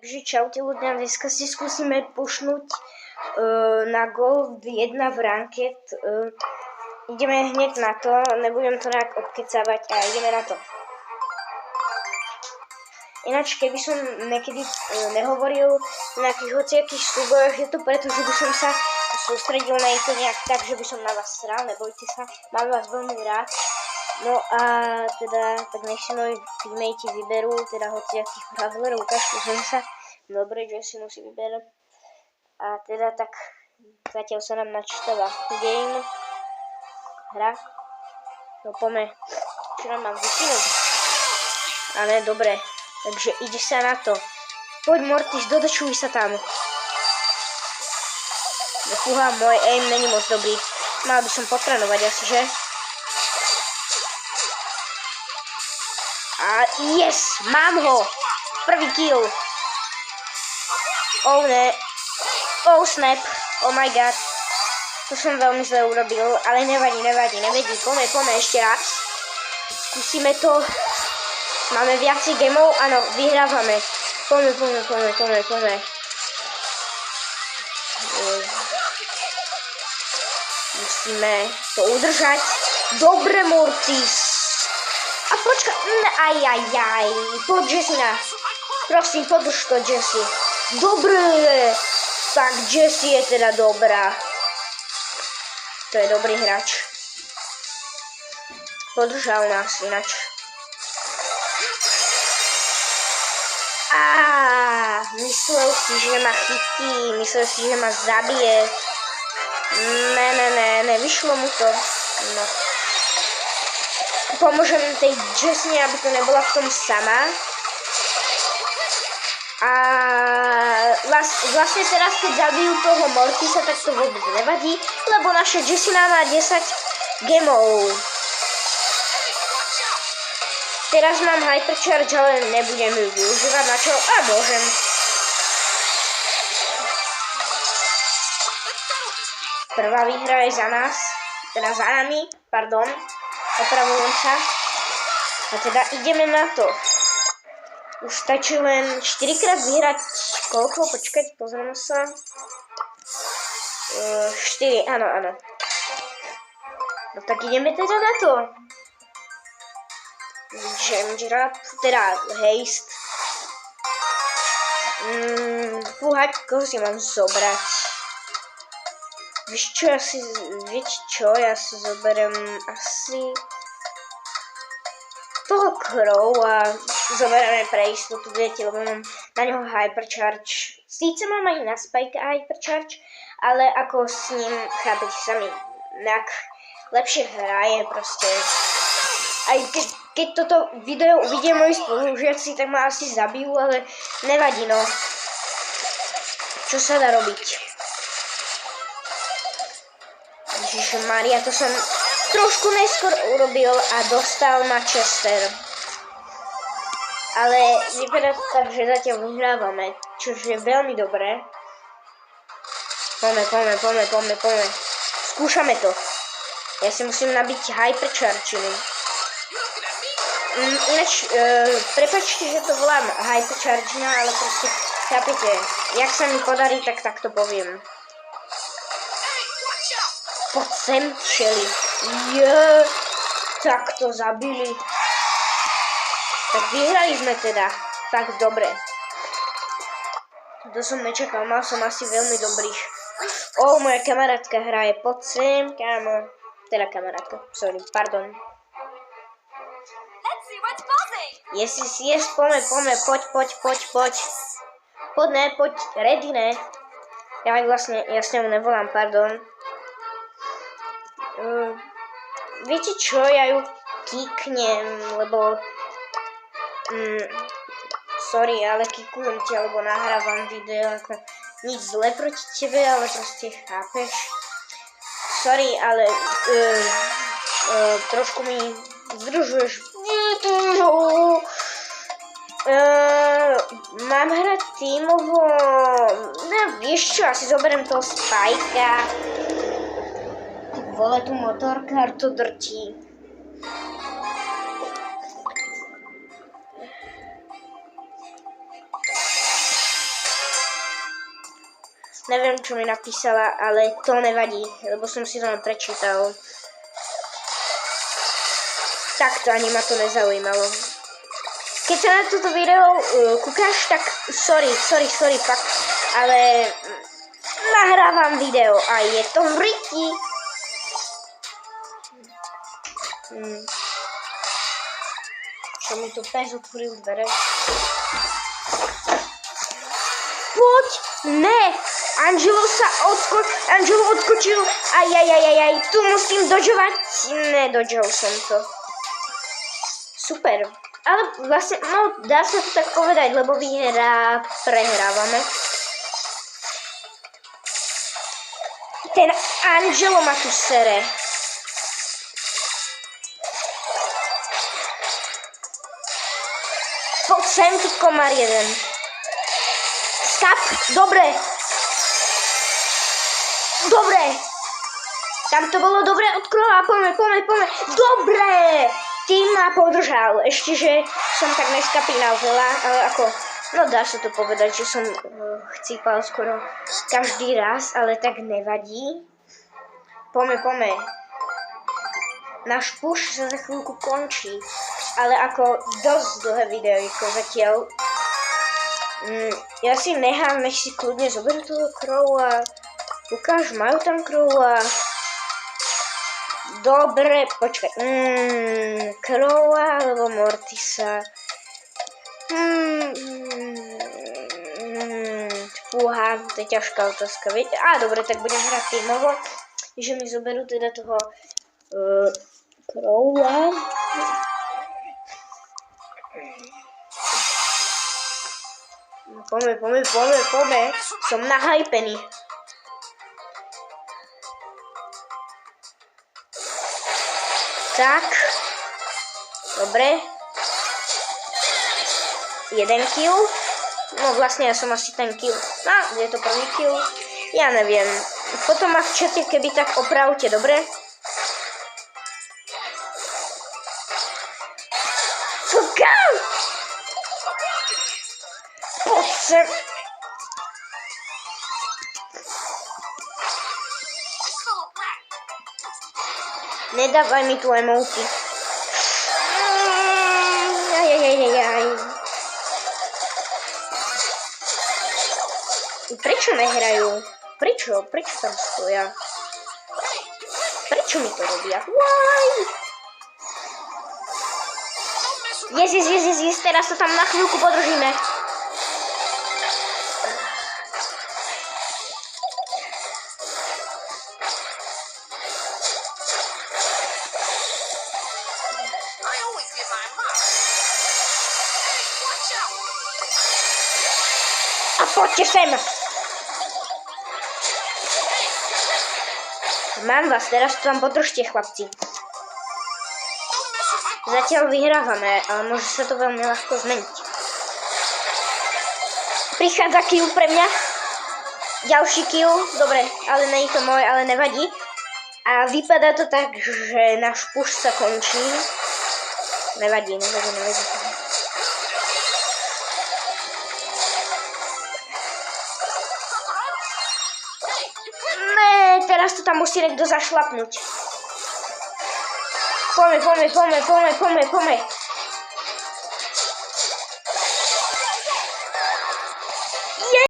Takže čaute ľudia, dneska si skúsime pušnúť na Gold 1 v Ranked. Ideme hneď na to, nebudem to nejak obkecávať a ideme na to. Ináč, keby som niekedy nehovoril na nejakých hociakých súbojoch, je to preto, že by som sa sústredil na to nejak tak, že by som na vás sral, nebojte sa, mám vás veľmi rád. No a teda, tak nech si moji teammatei vyberú, teda hociakých brawlerov, ukážte som sa. Dobre, Jessie musí vyberať. A teda tak, zatiaľ sa nám načítava game. Hra. No poďme, čo nám mám vypnúť? Ale dobre, takže ide sa na to. Poď Mortis, dodačuj sa tam. Fúha, môj aim není moc dobrý. Mal by som potrénovať asi, že? A yes, mám ho! Prvý kill. Oh ne. Oh snap. Oh my god. To som veľmi zle urobil, ale nevadí. Poďme ešte raz. Skúsime to. Máme viacej gemov, áno, vyhrávame. Poďme. Musíme to udržať. Dobre, Mortis. A počkaj, ajajaj, poď Jessina, prosím, podrž to, Jessie. Dobre, tak Jessie je teda dobrá. To je dobrý hráč. Podržal nás ináč. Myslel si, že ma chytí, myslel si, že ma zabije. Ne, vyšlo mu to. No. Pomôžem tej Jessie, aby to nebola v tom sama. A vlastne teraz, keď zabijú toho Mortisa, tak to vôbec nevadí, lebo naša Jessie má 10 gemov. Teraz mám Hypercharge, ale nebudem ju využívať na čo? A môžem. Prvá výhra je za nás, teda za nami, pardon. Opravujem sa. A teda ideme na to. Už stačí len 4-krát vyhrať. Koľko? Počkať, pozrieme sa. 4, áno. No tak ideme teda na to. Jam drop, teda haste. Fúhať, koho si mám zobrať? Viete čo, ja si zoberiem asi toho Crow a zoberieme pre istotu, viete, lebo mám na neho Hypercharge. Síce mám aj na Spike Hypercharge, ale ako s ním, chápete sa mi, nejak lepšie hraje proste. Aj keď toto video uvidia moji spolužiaci, tak ma asi zabijú, ale nevadí, no. Čo sa dá robiť? Ježišmaria, to som trošku neskôr urobil a dostal ma Chester. Ale vypadá to tak, že zatiaľ vyhrávame, čo je veľmi dobré. Poďme. Skúšame to. Ja si musím nabiť Hypercharge. Ináč, prepáčte, že to volám Hypercharge, ale proste, chápete, jak sa mi podarí, tak to poviem. Poď sem, Shelly. Tak to zabili. Tak vyhrali sme teda. Tak dobre. To som nečakal, mal som asi veľmi dobrých. Moja kamarátka hraje. Poď sem, kámo. Teda kamarátka, sorry, pardon. Yes, poďme, poď. Poď, ready, ne? Ja s ňou nevolám, pardon. Viete čo, ja ju kiknem, lebo sorry, ale kikujem ťa, lebo nahrávam video, ako nič zle proti tebe, ale proste chápeš. Sorry, ale trošku mi zdržuješ. Mám hrať tímovo, no vieš čo, asi zoberiem toho Spajka. Vole, tu motorkár to drtí. Neviem, čo mi napísala, ale to nevadí, lebo som si to len prečítal. Takto ani ma to nezaujímalo. Keď sa na toto video kúkaš, tak sorry, fakt, ale nahrávam video a je to v riti. Čo mi tu pes otvoril dvere? Poď! Ne! Angelo odskočil. Ajajajajaj, tu musím dodžovať. Nedodžol som to. Super. Ale vlastne, no, dá sa to tak povedať, lebo prehrávame. Ten Angelo ma tu sere. Poď sem, ty komár jeden. Skap, dobre. Tam to bolo dobre od Crowa, poďme. Dobre. Tým ma podržal. Ešte, že som tak neskapínal veľa, ale ako, no dá sa to povedať, že som chcípal skoro každý raz, ale tak nevadí. Poďme. Náš push sa za chvíľku končí, ale ako dosť dlhé videoiko zatiaľ. Ja si nechám, nech si kľudne zoberú toho Crowa. Ukáž, majú tam Crowa. Dobre, počkaj. Crowa alebo Mortisa. Fúha, to je ťažká otázka. Dobre, tak budem hrať tímovo. Že mi zoberú teda toho Crowa. Poďme. Som nahypený. Tak. Dobre. 1 kill. No vlastne ja som asi ten kill. Je to prvý kill. Ja neviem. Potom ma v čate keby tak opravte, dobre? Poď sem. Nedávaj mi tu emoty. Prečo nehrajú? Prečo tam stoja? Prečo mi to robia? Why? Yes, teraz to tam na chvíľku podržíme. A poďte sem! Mám vás, teraz to tam podržte, chlapci. Zatiaľ vyhrávame, ale môže sa to veľmi ľahko zmeniť. Prichádza kill pre mňa. Ďalší kill, dobre, ale nie je to môj, ale nevadí. A vypadá to tak, že náš push sa končí. Nevadí. Teraz to tam musí niekto zašlapnúť. Poďme.